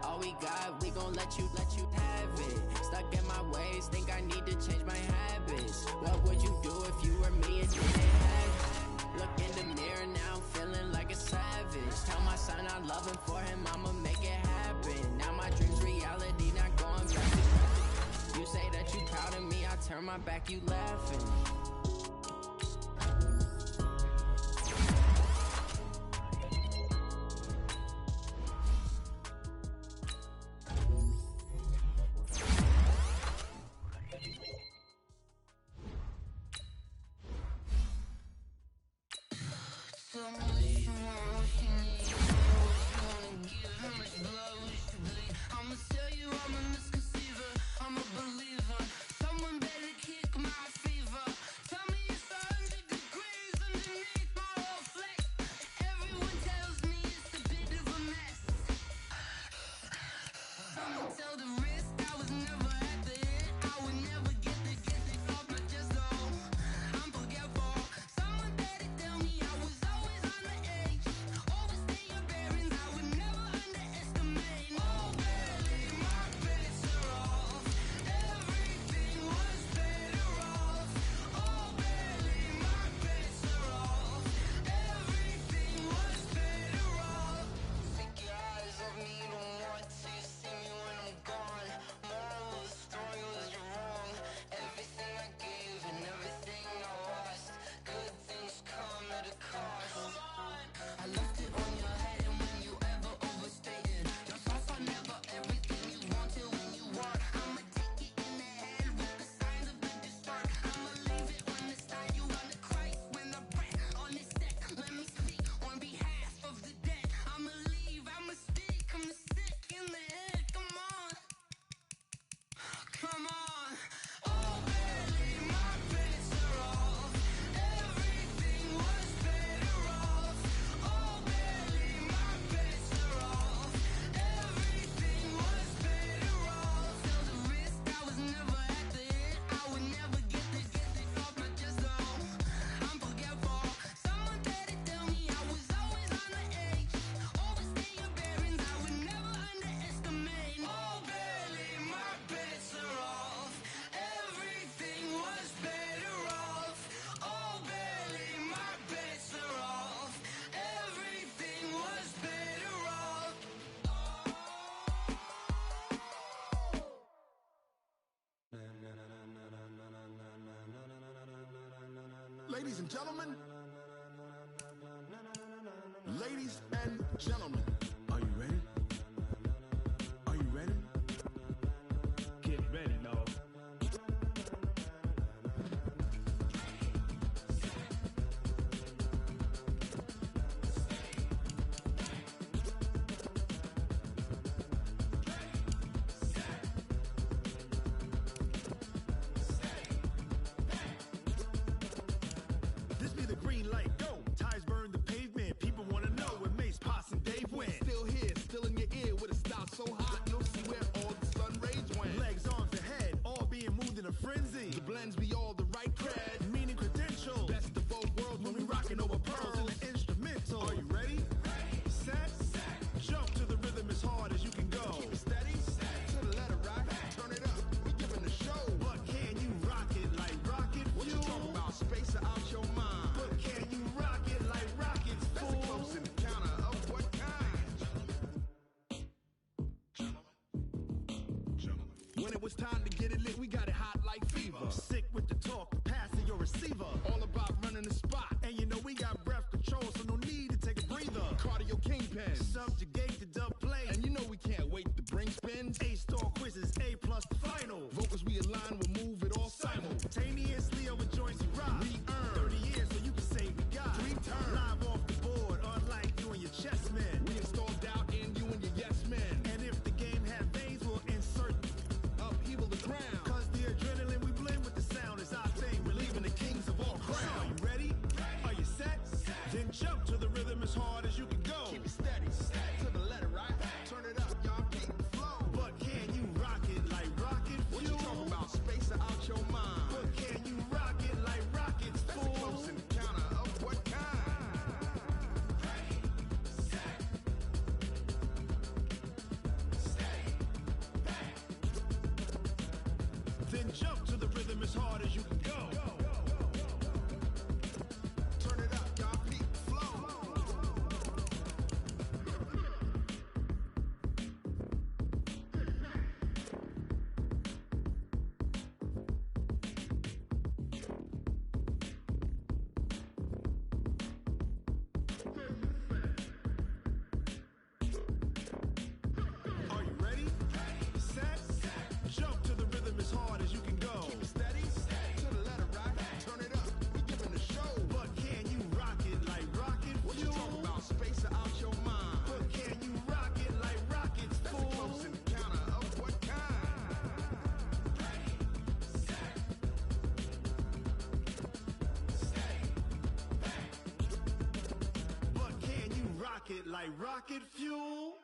All we got, we gon' let you have it. Stuck in my ways, think I need to change my habits. What would you do if you were me and didn't have it? Look in the mirror, now I'm feeling like a savage. Tell my son I love him, for him I'ma make it happen. Now my dream's reality, not going back to. You say that you proud of me, I turn my back, you laughing. Ladies and gentlemen. Ladies and gentlemen. Are you ready? Are you ready? Get ready, no. This be the green light, go. Ties burn the pavement. People wanna know where Mace, Potts, and Dave went. Still here, still in your ear with a style so hot, you'll see where all the sun rays went. Legs, arms, and head, all being moved in a frenzy. The blends be all the right cred, meaning credentials. Best of both worlds when we rockin' over pearls in the instrumental. Are you ready? Set, jump to the rhythm as hard as you can go. Keep it steady, to the letter right. Turn it up, we giving the show. But can you rock it like rocket fuel? What you talking about? Space out your mind. But can you rock it like rockets, fool? That's a close encounter of what kind? When it was time to get it lit, we got it hot like fever. Sick with the talk, passing your receiver. All about running the spot. And you know we got breath control, so no need to take a breather. Cardio kingpin, subjugate the dub play. And you know we can't wait to bring spins. A-star quizzes, A+ the final. Vocals we align, we'll move it all simultaneously over joints we rock. We earn 30 years, so you can say we got 3 turns. Live off the board, unlike you and your chess men. We install doubt in you and your yes men. And if the game had veins, we'll insert upheaval the crown. Cause the adrenaline we blend with the sound is our thing. We're leaving the kings of all crowns. So are you ready? Are you set? Then jump to the rhythm as hard as you can go. Keep it steady, to the letter right. Turn it up, y'all keep the flow. But can you rock it like rocket fuel? What you talking about? Space out your mind. But can you rock it like rockets, fool? That's a close encounter of what kind? Then jump to the rhythm as hard as you can go. Turn it up, y'all keep the flow. Are you ready? Set, jump to the rhythm as hard as you can go. Keep it steady, to the letter right. Turn it up, we giving the show. But can you rock it like rocket fuel? What you talking about? Space out your mind. But can you rock it like rockets, fool? That's a close encounter of what kind? But can you rock it like rocket fuel?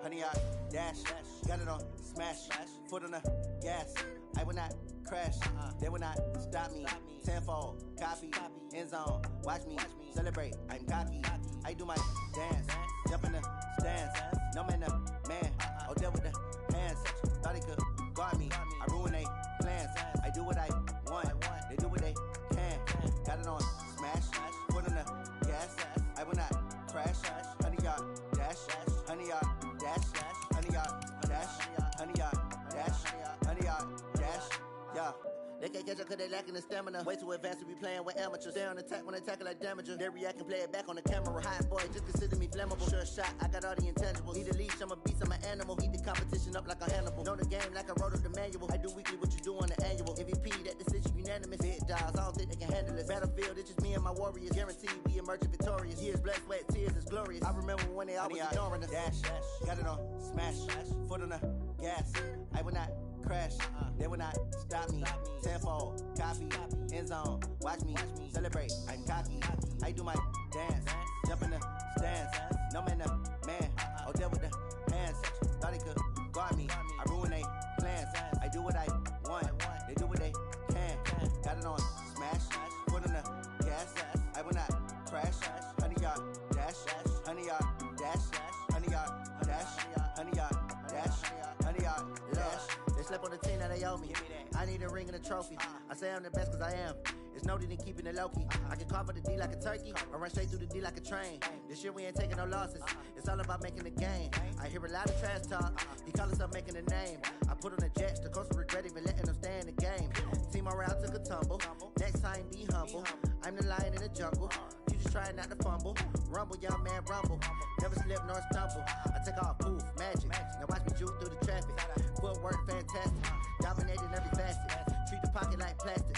Honey, I dash, got it on smash, foot on the gas. I will not crash, they will not stop me. Tenfold, copy, end zone, watch me celebrate. I'm cocky, I do my dance, jump in the stands. No man, the man, oh there with the hands. Thought he could guard me, I ruin they plans. I do what I want, they do what they can. Got it on smash, foot on the gas. I will not crash, honey, y'all dash, honey, y'all dash, honey, y'all dash, honey, y'all dash, honey, y'all dash, yeah. They can't catch up cause they lacking the stamina. Way too advanced to be playing with amateurs. They on attack when they tackle like damager. They react and play it back on the camera. Hot boy, just consider me flammable. Sure shot, I got all the intangibles. Need a leash, I'm a beast, I'm an animal. Eat the competition up like a Hannibal. Know the game like I wrote up the manual. I do weekly what you do on the annual. MVP, that decision unanimous. Big dogs, I don't think they can handle it. Battlefield, it's just me and my warriors. Guaranteed we emerge victorious. Years, blood, sweat, tears, is glorious. I remember when they always ignoring us. Dash, got it on smash, foot on the gas. I will not crash, they will not stop me. Tenfold, copy, end zone, watch me celebrate. I'm cocky, I do my dance, jump in the stands. No man, the man, oh there with the hands. Thought he could guard me, I ruin they plans. I do what I want, they do what they can. Got it on smash, foot on the gas. I will not crash, honey, y'all dash, honey, y'all dash, honey, y'all dash, honey, y'all dash, honey, y'all dash. They slept on the team that they owe me. I need a ring and a trophy. I say I'm the best cause I am. It's no need in keeping it low-key. I can carve up the D like a turkey or run straight through the D like a train. This year we ain't taking no losses. It's all about making the game. I hear a lot of trash talk. He call himself making a name. I put on the Jets. The coach will regret even letting them stay in the game. Team morale took a tumble. Next time be humble. I'm the lion in the jungle. You just trying not to fumble. Rumble, young man, rumble. Never slip nor stumble. I take off, poof, magic. Now watch me juke through the traffic. Footwork fantastic. Dominating every facet. Treat the pocket like plastic.